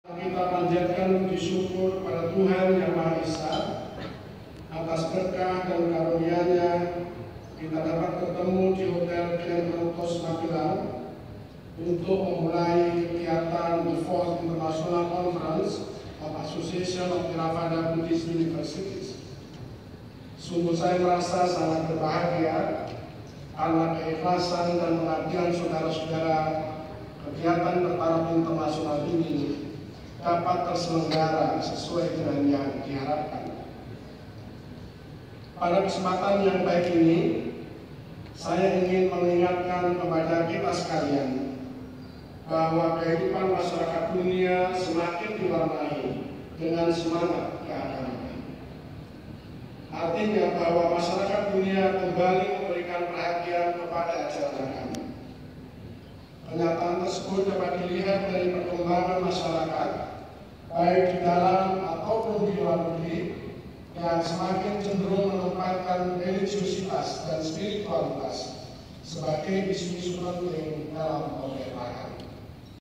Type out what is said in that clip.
Kita panjatkan puji syukur pada Tuhan Yang Maha Esa atas berkah dan karunia-Nya kita dapat bertemu di Hotel Grand Rotos Magelang untuk memulai kegiatan The Fourth International Conference of Association of Theravada Buddhist Universities. Sungguh saya merasa sangat berbahagia karena keikhlasan dan pengabdian saudara-saudara, kegiatan bertaraf internasional ini dapat terselenggara sesuai dengan yang diharapkan. Pada kesempatan yang baik ini, saya ingin mengingatkan kepada kita sekalian bahwa kehidupan masyarakat dunia semakin diwarnai dengan semangat keagamaan. Artinya bahwa masyarakat dunia kembali memberikan perhatian kepada ajaran agama. Kenyataan tersebut dapat dilihat dari perkembangan masyarakat, baik di dalam ataupun di luar negeri, yang semakin cenderung menempatkan religiositas dan spiritualitas sebagai isu-isu penting dalam pemerintahan.